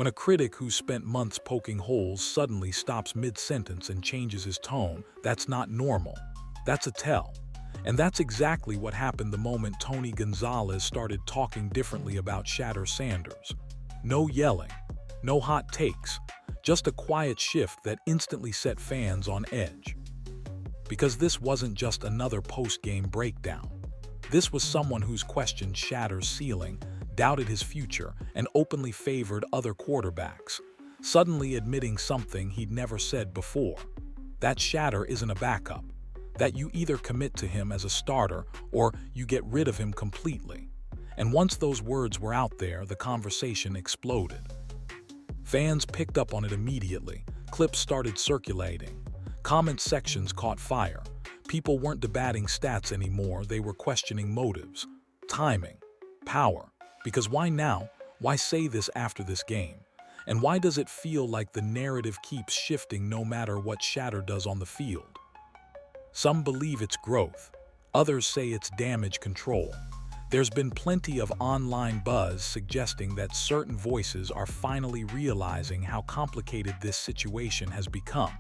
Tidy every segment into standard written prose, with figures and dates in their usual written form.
When a critic who spent months poking holes suddenly stops mid-sentence and changes his tone, that's not normal. That's a tell. And that's exactly what happened the moment Tony Gonzalez started talking differently about Shedeur Sanders. No yelling, no hot takes, just a quiet shift that instantly set fans on edge. Because this wasn't just another post-game breakdown. This was someone who's questioned Shedeur's ceiling, doubted his future, and openly favored other quarterbacks, suddenly admitting something he'd never said before. That Shedeur isn't a backup. That you either commit to him as a starter or you get rid of him completely. And once those words were out there, the conversation exploded. Fans picked up on it immediately. Clips started circulating. Comment sections caught fire. People weren't debating stats anymore, they were questioning motives, timing, power. Because why now? Why say this after this game? And why does it feel like the narrative keeps shifting no matter what Shedeur does on the field? Some believe it's growth. Others say it's damage control. There's been plenty of online buzz suggesting that certain voices are finally realizing how complicated this situation has become.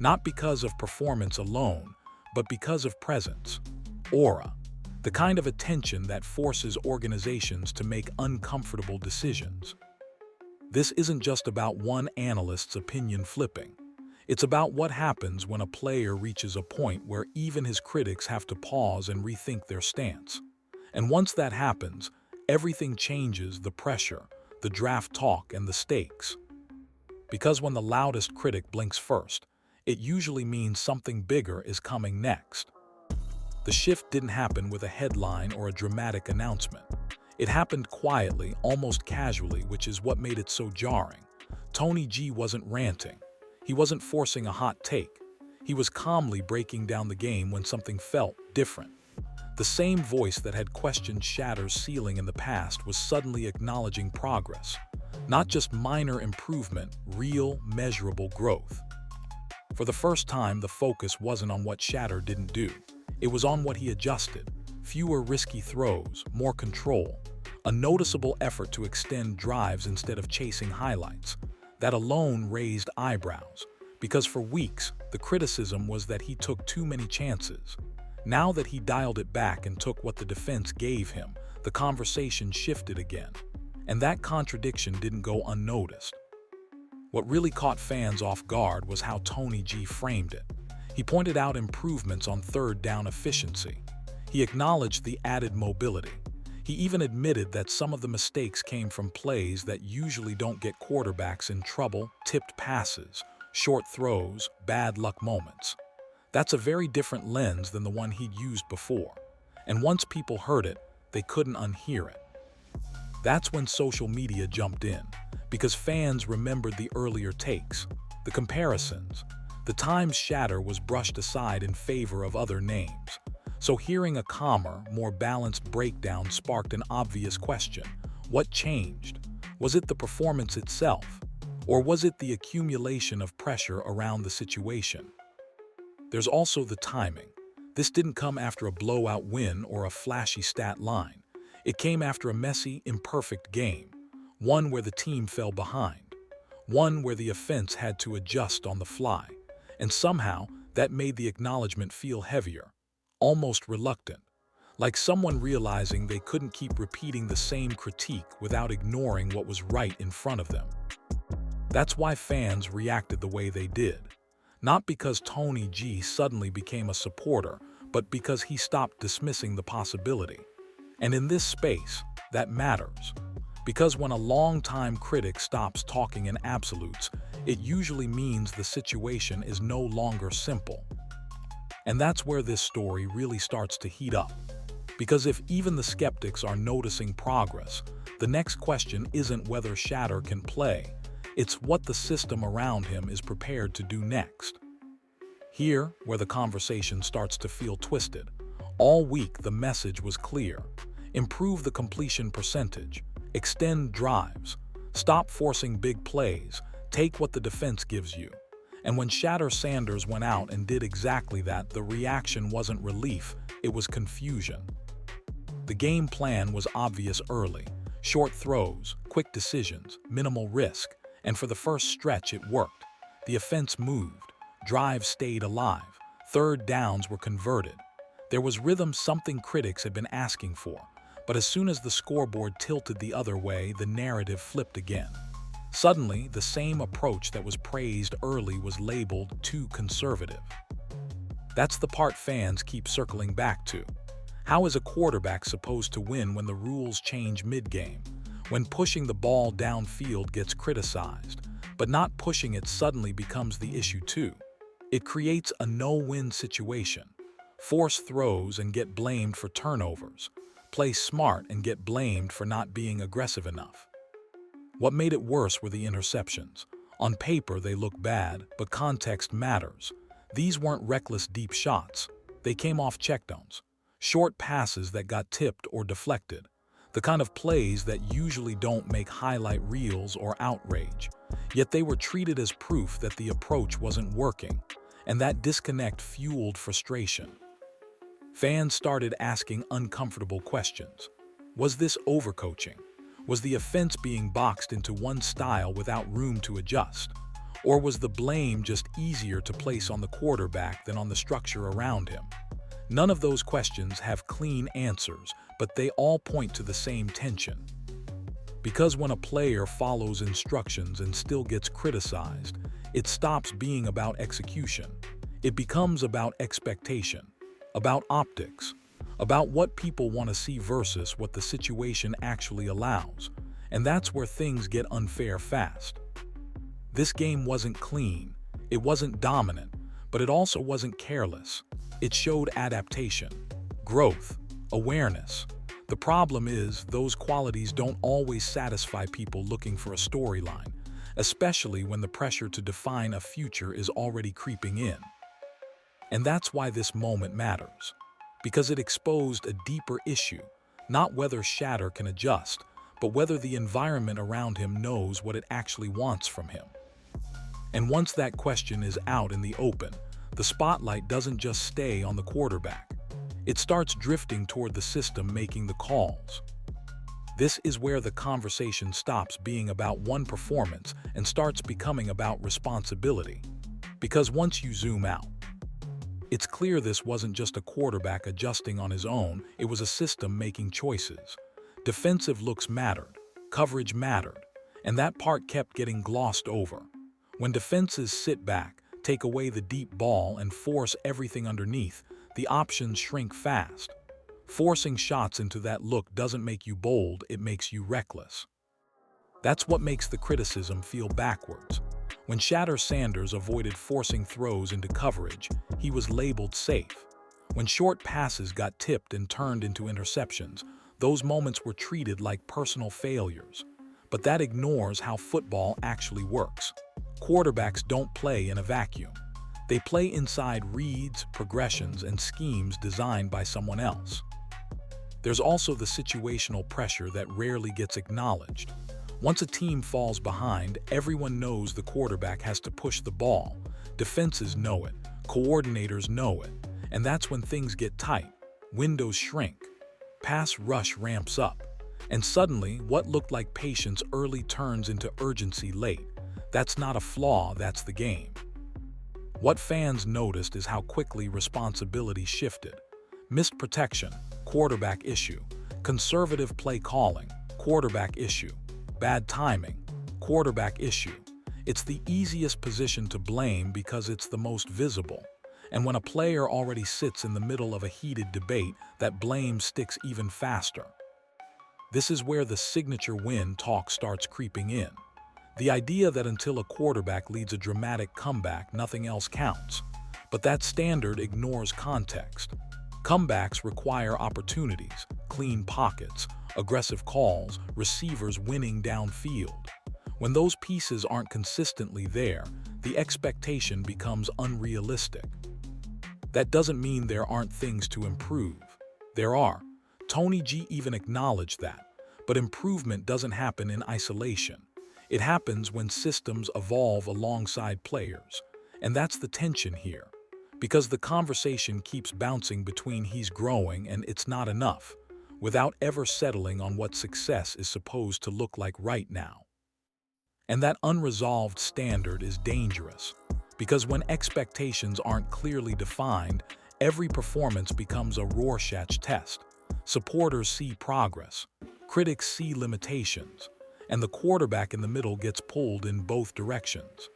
Not because of performance alone, but because of presence, aura, the kind of attention that forces organizations to make uncomfortable decisions. This isn't just about one analyst's opinion flipping. It's about what happens when a player reaches a point where even his critics have to pause and rethink their stance. And once that happens, everything changes: the pressure, the draft talk, and the stakes. Because when the loudest critic blinks first, it usually means something bigger is coming next. The shift didn't happen with a headline or a dramatic announcement. It happened quietly, almost casually, which is what made it so jarring. Tony G wasn't ranting. He wasn't forcing a hot take. He was calmly breaking down the game when something felt different. The same voice that had questioned Shedeur's ceiling in the past was suddenly acknowledging progress. Not just minor improvement, real, measurable growth. For the first time, the focus wasn't on what Shedeur didn't do. It was on what he adjusted. Fewer risky throws, more control. A noticeable effort to extend drives instead of chasing highlights. That alone raised eyebrows, because for weeks, the criticism was that he took too many chances. Now that he dialed it back and took what the defense gave him, the conversation shifted again. And that contradiction didn't go unnoticed. What really caught fans off guard was how Tony G framed it. He pointed out improvements on third down efficiency. He acknowledged the added mobility. He even admitted that some of the mistakes came from plays that usually don't get quarterbacks in trouble: tipped passes, short throws, bad luck moments. That's a very different lens than the one he'd used before. And once people heard it, they couldn't unhear it. That's when social media jumped in, because fans remembered the earlier takes, the comparisons, the times Shedeur was brushed aside in favor of other names. So hearing a calmer, more balanced breakdown sparked an obvious question. What changed? Was it the performance itself? Or was it the accumulation of pressure around the situation? There's also the timing. This didn't come after a blowout win or a flashy stat line. It came after a messy, imperfect game. One where the team fell behind. One where the offense had to adjust on the fly. And somehow, that made the acknowledgement feel heavier. Almost reluctant, like someone realizing they couldn't keep repeating the same critique without ignoring what was right in front of them. That's why fans reacted the way they did. Not because Tony G suddenly became a supporter, but because he stopped dismissing the possibility. And in this space, that matters. Because when a longtime critic stops talking in absolutes, it usually means the situation is no longer simple. And that's where this story really starts to heat up. Because if even the skeptics are noticing progress, the next question isn't whether Shedeur can play, it's what the system around him is prepared to do next. Here, where the conversation starts to feel twisted. All week the message was clear. Improve the completion percentage, extend drives, stop forcing big plays, take what the defense gives you. And when Shedeur Sanders went out and did exactly that, the reaction wasn't relief, it was confusion. The game plan was obvious early. Short throws, quick decisions, minimal risk, and for the first stretch it worked. The offense moved, drives stayed alive, third downs were converted. There was rhythm, something critics had been asking for, but as soon as the scoreboard tilted the other way, the narrative flipped again. Suddenly, the same approach that was praised early was labeled too conservative. That's the part fans keep circling back to. How is a quarterback supposed to win when the rules change mid-game? When pushing the ball downfield gets criticized, but not pushing it suddenly becomes the issue too. It creates a no-win situation. Force throws and get blamed for turnovers. Play smart and get blamed for not being aggressive enough. What made it worse were the interceptions. On paper, they look bad, but context matters. These weren't reckless deep shots. They came off checkdowns. Short passes that got tipped or deflected. The kind of plays that usually don't make highlight reels or outrage. Yet they were treated as proof that the approach wasn't working, and that disconnect fueled frustration. Fans started asking uncomfortable questions. Was this overcoaching? Was the offense being boxed into one style without room to adjust? Or was the blame just easier to place on the quarterback than on the structure around him? None of those questions have clean answers, but they all point to the same tension. Because when a player follows instructions and still gets criticized, it stops being about execution. It becomes about expectation, about optics, about what people want to see versus what the situation actually allows. And that's where things get unfair fast. This game wasn't clean, it wasn't dominant, but it also wasn't careless. It showed adaptation, growth, awareness. The problem is, those qualities don't always satisfy people looking for a storyline, especially when the pressure to define a future is already creeping in. And that's why this moment matters, because it exposed a deeper issue, not whether Shedeur can adjust, but whether the environment around him knows what it actually wants from him. And once that question is out in the open, the spotlight doesn't just stay on the quarterback. It starts drifting toward the system making the calls. This is where the conversation stops being about one performance and starts becoming about responsibility. Because once you zoom out, it's clear this wasn't just a quarterback adjusting on his own, it was a system making choices. Defensive looks mattered, coverage mattered, and that part kept getting glossed over. When defenses sit back, take away the deep ball and force everything underneath, the options shrink fast. Forcing shots into that look doesn't make you bold, it makes you reckless. That's what makes the criticism feel backwards. When Shedeur Sanders avoided forcing throws into coverage, he was labeled safe. When short passes got tipped and turned into interceptions, those moments were treated like personal failures. But that ignores how football actually works. Quarterbacks don't play in a vacuum. They play inside reads, progressions, and schemes designed by someone else. There's also the situational pressure that rarely gets acknowledged. Once a team falls behind, everyone knows the quarterback has to push the ball. Defenses know it, coordinators know it, and that's when things get tight. Windows shrink, pass rush ramps up, and suddenly what looked like patience early turns into urgency late. That's not a flaw, that's the game. What fans noticed is how quickly responsibility shifted. Missed protection, quarterback issue. Conservative play calling, quarterback issue. Bad timing, quarterback issue. It's the easiest position to blame because it's the most visible. And when a player already sits in the middle of a heated debate, that blame sticks even faster. This is where the signature win talk starts creeping in. The idea that until a quarterback leads a dramatic comeback, nothing else counts. But that standard ignores context. Comebacks require opportunities, clean pockets, aggressive calls, receivers winning downfield. When those pieces aren't consistently there, the expectation becomes unrealistic. That doesn't mean there aren't things to improve. There are. Tony G even acknowledged that. But improvement doesn't happen in isolation. It happens when systems evolve alongside players. And that's the tension here. Because the conversation keeps bouncing between he's growing and it's not enough. without ever settling on what success is supposed to look like right now. And that unresolved standard is dangerous, because when expectations aren't clearly defined, every performance becomes a Rorschach test. Supporters see progress, critics see limitations, and the quarterback in the middle gets pulled in both directions.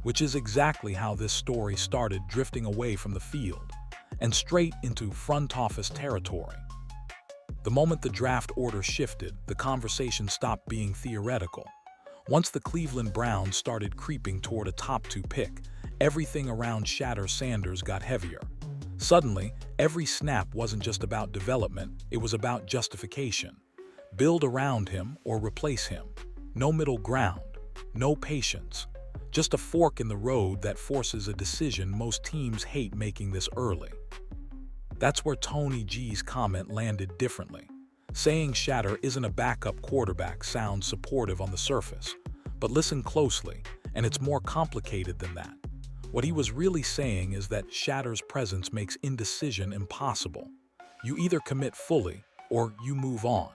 Which is exactly how this story started drifting away from the field and straight into front office territory. The moment the draft order shifted, the conversation stopped being theoretical. Once the Cleveland Browns started creeping toward a top 2 pick, everything around Shedeur Sanders got heavier. Suddenly, every snap wasn't just about development, it was about justification. Build around him or replace him. No middle ground, no patience. Just a fork in the road that forces a decision. Most teams hate making this early. That's where Tony G's comment landed differently. Saying Shedeur isn't a backup quarterback sounds supportive on the surface, but listen closely, and it's more complicated than that. What he was really saying is that Shedeur's presence makes indecision impossible. You either commit fully, or you move on.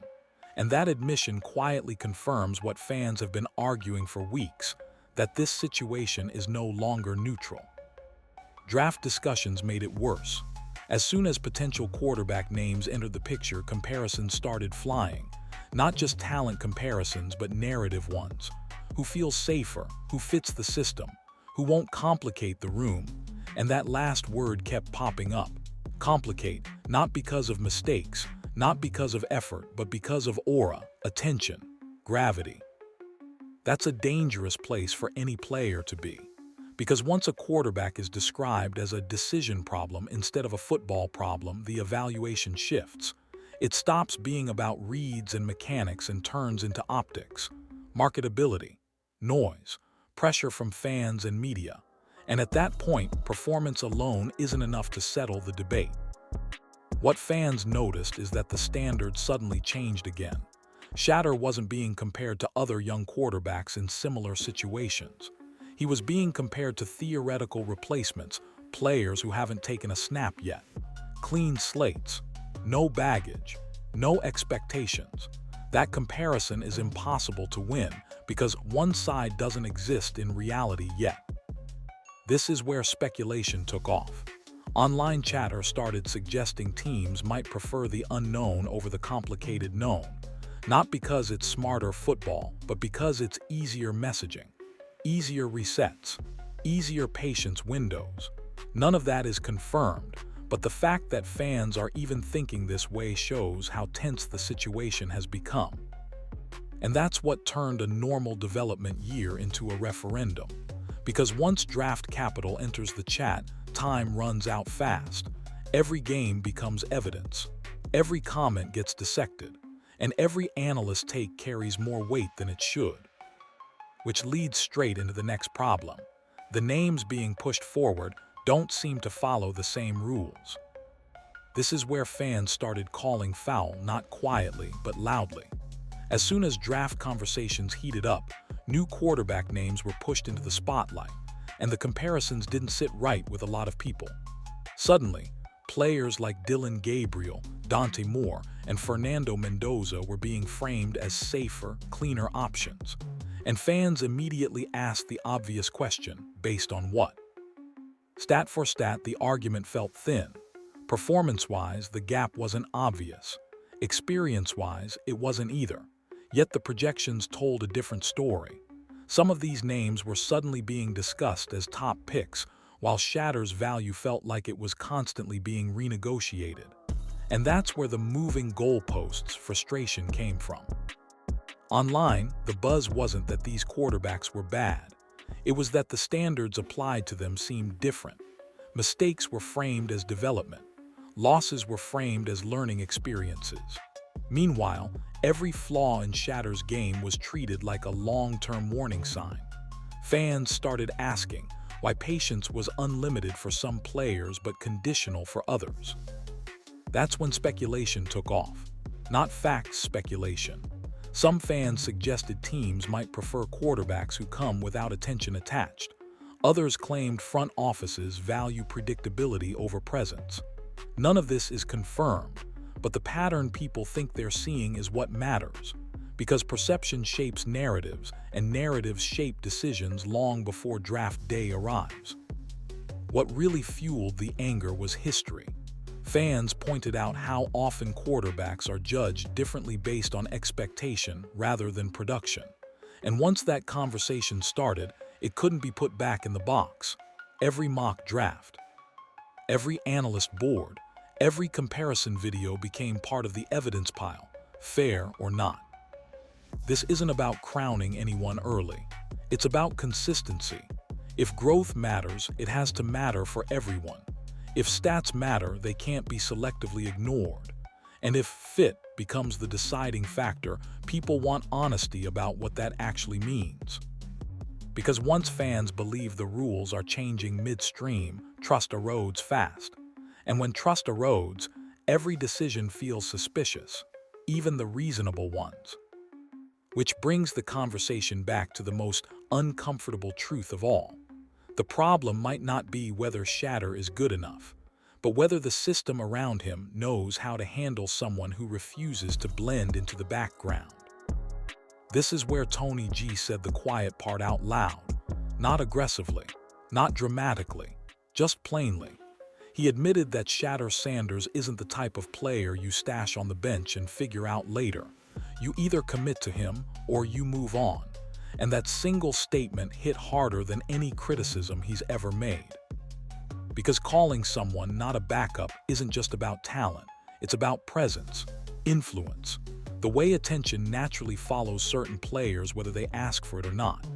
And that admission quietly confirms what fans have been arguing for weeks, that this situation is no longer neutral. Draft discussions made it worse. As soon as potential quarterback names entered the picture, comparisons started flying. Not just talent comparisons, but narrative ones. Who feels safer, who fits the system, who won't complicate the room. And that last word kept popping up. Complicate, not because of mistakes, not because of effort, but because of aura, attention, gravity. That's a dangerous place for any player to be. Because once a quarterback is described as a decision problem instead of a football problem, the evaluation shifts. It stops being about reads and mechanics and turns into optics, marketability, noise, pressure from fans and media. And at that point, performance alone isn't enough to settle the debate. What fans noticed is that the standard suddenly changed again. Shedeur wasn't being compared to other young quarterbacks in similar situations. He was being compared to theoretical replacements, players who haven't taken a snap yet. Clean slates, no baggage, no expectations. That comparison is impossible to win because one side doesn't exist in reality yet. This is where speculation took off. Online chatter started suggesting teams might prefer the unknown over the complicated known, not because it's smarter football, but because it's easier messaging, easier resets, easier patience windows. None of that is confirmed, but the fact that fans are even thinking this way shows how tense the situation has become. And that's what turned a normal development year into a referendum. Because once draft capital enters the chat, time runs out fast. Every game becomes evidence. Every comment gets dissected. And every analyst take carries more weight than it should. Which leads straight into the next problem. The names being pushed forward don't seem to follow the same rules. This is where fans started calling foul, not quietly, but loudly. As soon as draft conversations heated up, new quarterback names were pushed into the spotlight, and the comparisons didn't sit right with a lot of people. Suddenly, players like Dillon Gabriel, Dante Moore, and Fernando Mendoza were being framed as safer, cleaner options. And fans immediately asked the obvious question, based on what? Stat for stat, the argument felt thin. Performance-wise, the gap wasn't obvious. Experience-wise, it wasn't either. Yet the projections told a different story. Some of these names were suddenly being discussed as top picks, while Shedeur's value felt like it was constantly being renegotiated. And that's where the moving goalposts frustration came from. Online, the buzz wasn't that these quarterbacks were bad. It was that the standards applied to them seemed different. Mistakes were framed as development. Losses were framed as learning experiences. Meanwhile, every flaw in Shedeur's game was treated like a long-term warning sign. Fans started asking why patience was unlimited for some players but conditional for others. That's when speculation took off. Not facts speculation. Some fans suggested teams might prefer quarterbacks who come without attention attached. Others claimed front offices value predictability over presence. None of this is confirmed, but the pattern people think they're seeing is what matters, because perception shapes narratives, and narratives shape decisions long before draft day arrives. What really fueled the anger was history. Fans pointed out how often quarterbacks are judged differently based on expectation rather than production. And once that conversation started, it couldn't be put back in the box. Every mock draft, every analyst board, every comparison video became part of the evidence pile, fair or not. This isn't about crowning anyone early. It's about consistency. If growth matters, it has to matter for everyone. If stats matter, they can't be selectively ignored. And if fit becomes the deciding factor, people want honesty about what that actually means. Because once fans believe the rules are changing midstream, trust erodes fast. And when trust erodes, every decision feels suspicious, even the reasonable ones. Which brings the conversation back to the most uncomfortable truth of all. The problem might not be whether Shedeur is good enough, but whether the system around him knows how to handle someone who refuses to blend into the background. This is where Tony G said the quiet part out loud, not aggressively, not dramatically, just plainly. He admitted that Shedeur Sanders isn't the type of player you stash on the bench and figure out later. You either commit to him or you move on. And that single statement hit harder than any criticism he's ever made. Because calling someone not a backup isn't just about talent, it's about presence, influence, the way attention naturally follows certain players whether they ask for it or not.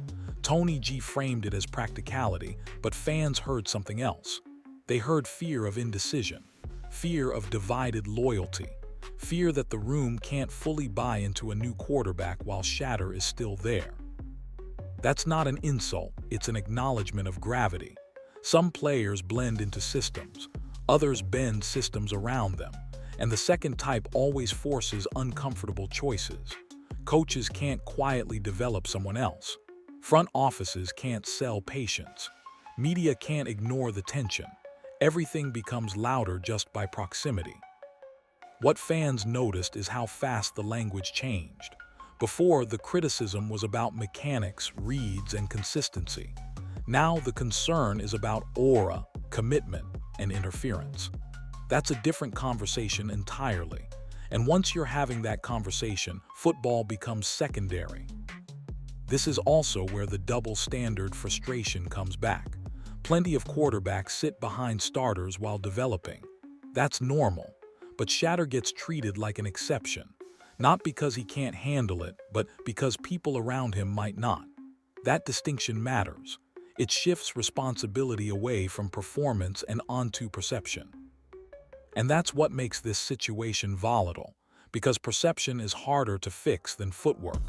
Tony G framed it as practicality, but fans heard something else. They heard fear of indecision, fear of divided loyalty, fear that the room can't fully buy into a new quarterback while Shedeur is still there. That's not an insult, it's an acknowledgement of gravity. Some players blend into systems, others bend systems around them, and the second type always forces uncomfortable choices. Coaches can't quietly develop someone else. Front offices can't sell patience. Media can't ignore the tension. Everything becomes louder just by proximity. What fans noticed is how fast the language changed. Before, the criticism was about mechanics, reads, and consistency. Now the concern is about aura, commitment, and interference. That's a different conversation entirely. And once you're having that conversation, football becomes secondary. This is also where the double standard frustration comes back. Plenty of quarterbacks sit behind starters while developing. That's normal. But Shedeur gets treated like an exception. Not because he can't handle it, but because people around him might not. That distinction matters. It shifts responsibility away from performance and onto perception. And that's what makes this situation volatile, because perception is harder to fix than footwork.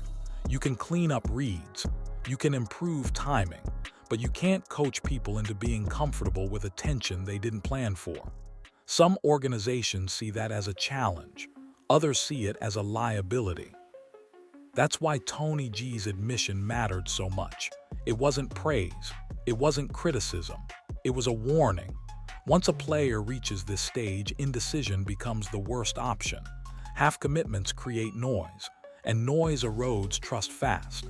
You can clean up reads, you can improve timing, but you can't coach people into being comfortable with attention they didn't plan for. Some organizations see that as a challenge. Others see it as a liability. That's why Tony G's admission mattered so much. It wasn't praise. It wasn't criticism. It was a warning. Once a player reaches this stage, indecision becomes the worst option. Half commitments create noise, and noise erodes trust fast.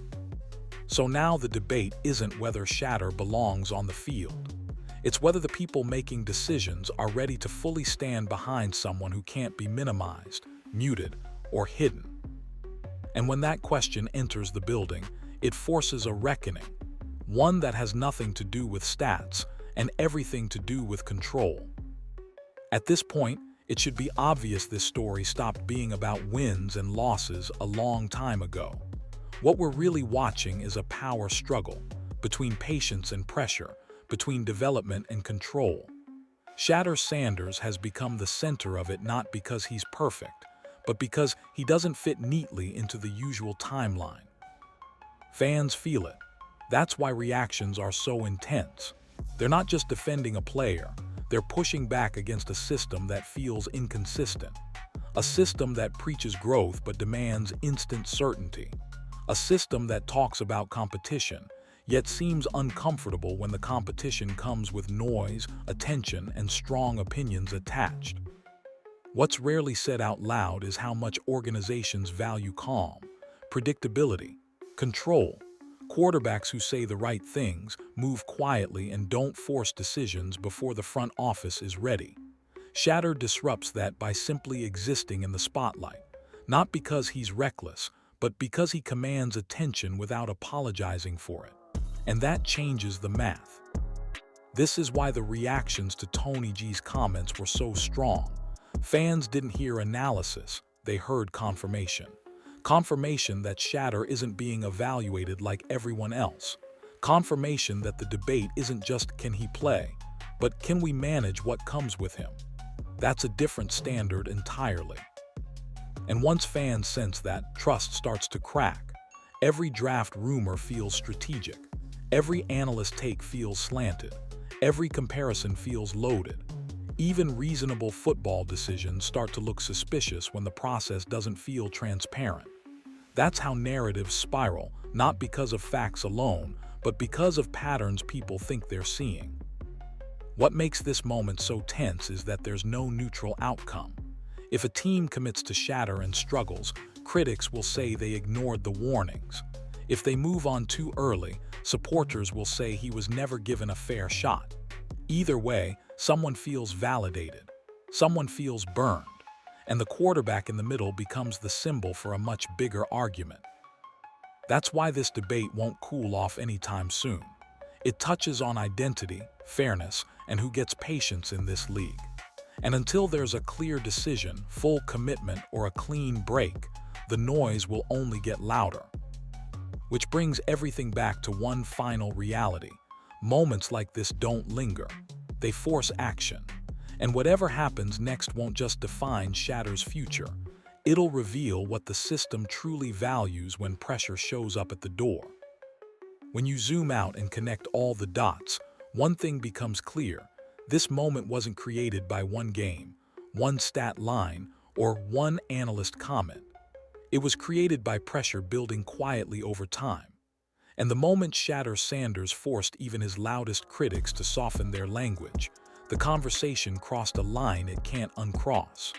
So now the debate isn't whether Shedeur belongs on the field. It's whether the people making decisions are ready to fully stand behind someone who can't be minimized, muted, or hidden. And when that question enters the building, it forces a reckoning, one that has nothing to do with stats and everything to do with control. At this point, it should be obvious this story stopped being about wins and losses a long time ago. What we're really watching is a power struggle between patience and pressure, between development and control. Shedeur Sanders has become the center of it not because he's perfect, but because he doesn't fit neatly into the usual timeline. Fans feel it. That's why reactions are so intense. They're not just defending a player, they're pushing back against a system that feels inconsistent. A system that preaches growth but demands instant certainty. A system that talks about competition, yet seems uncomfortable when the competition comes with noise, attention, and strong opinions attached. What's rarely said out loud is how much organizations value calm, predictability, control. Quarterbacks who say the right things, move quietly, and don't force decisions before the front office is ready. Shedeur disrupts that by simply existing in the spotlight, not because he's reckless, but because he commands attention without apologizing for it. And that changes the math. This is why the reactions to Tony G's comments were so strong. Fans didn't hear analysis, they heard confirmation. Confirmation that Shedeur isn't being evaluated like everyone else. Confirmation that the debate isn't just can he play, but can we manage what comes with him? That's a different standard entirely. And once fans sense that, trust starts to crack. Every draft rumor feels strategic. Every analyst take feels slanted. Every comparison feels loaded. Even reasonable football decisions start to look suspicious when the process doesn't feel transparent. That's how narratives spiral, not because of facts alone, but because of patterns people think they're seeing. What makes this moment so tense is that there's no neutral outcome. If a team commits to Shedeur and struggles, critics will say they ignored the warnings. If they move on too early, supporters will say he was never given a fair shot. Either way, someone feels validated, someone feels burned, and the quarterback in the middle becomes the symbol for a much bigger argument. That's why this debate won't cool off anytime soon. It touches on identity, fairness, and who gets patience in this league. And until there's a clear decision, full commitment, or a clean break, the noise will only get louder. Which brings everything back to one final reality. Moments like this don't linger. They force action. And whatever happens next won't just define Shedeur's future. It'll reveal what the system truly values when pressure shows up at the door. When you zoom out and connect all the dots, one thing becomes clear. This moment wasn't created by one game, one stat line, or one analyst comment. It was created by pressure building quietly over time. And the moment Shedeur Sanders forced even his loudest critics to soften their language, the conversation crossed a line it can't uncross.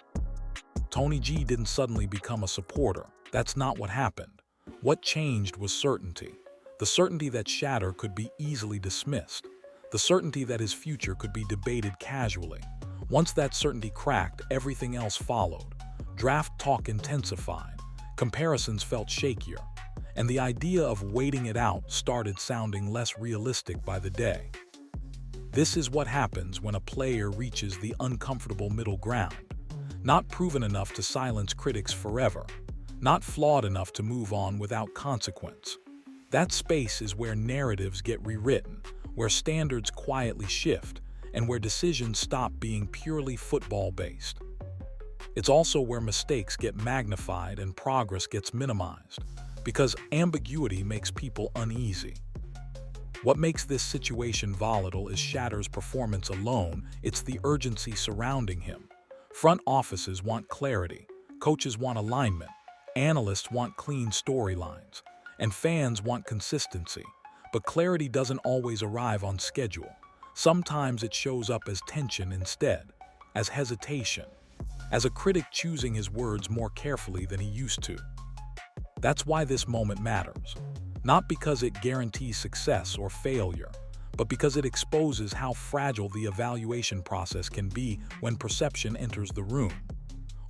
Tony G didn't suddenly become a supporter. That's not what happened. What changed was certainty. The certainty that Shedeur could be easily dismissed. The certainty that his future could be debated casually. Once that certainty cracked, everything else followed. Draft talk intensified. Comparisons felt shakier. And the idea of waiting it out started sounding less realistic by the day. This is what happens when a player reaches the uncomfortable middle ground. Not proven enough to silence critics forever. Not flawed enough to move on without consequence. That space is where narratives get rewritten, where standards quietly shift, and where decisions stop being purely football-based. It's also where mistakes get magnified and progress gets minimized, because ambiguity makes people uneasy. What makes this situation volatile is Shedeur's performance alone. It's the urgency surrounding him. Front offices want clarity, coaches want alignment, analysts want clean storylines, and fans want consistency. But clarity doesn't always arrive on schedule. Sometimes it shows up as tension instead, as hesitation, as a critic choosing his words more carefully than he used to. That's why this moment matters. Not because it guarantees success or failure, but because it exposes how fragile the evaluation process can be when perception enters the room.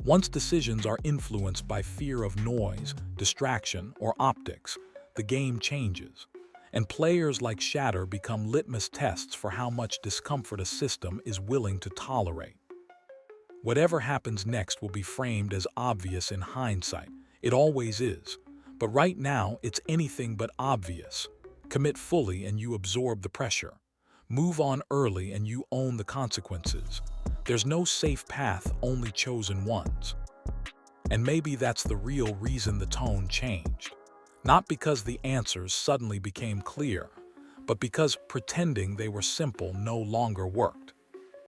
Once decisions are influenced by fear of noise, distraction, or optics, the game changes. And players like Shedeur become litmus tests for how much discomfort a system is willing to tolerate. Whatever happens next will be framed as obvious in hindsight. It always is. But right now, it's anything but obvious. Commit fully and you absorb the pressure. Move on early and you own the consequences. There's no safe path, only chosen ones. And maybe that's the real reason the tone changed. Not because the answers suddenly became clear, but because pretending they were simple no longer worked.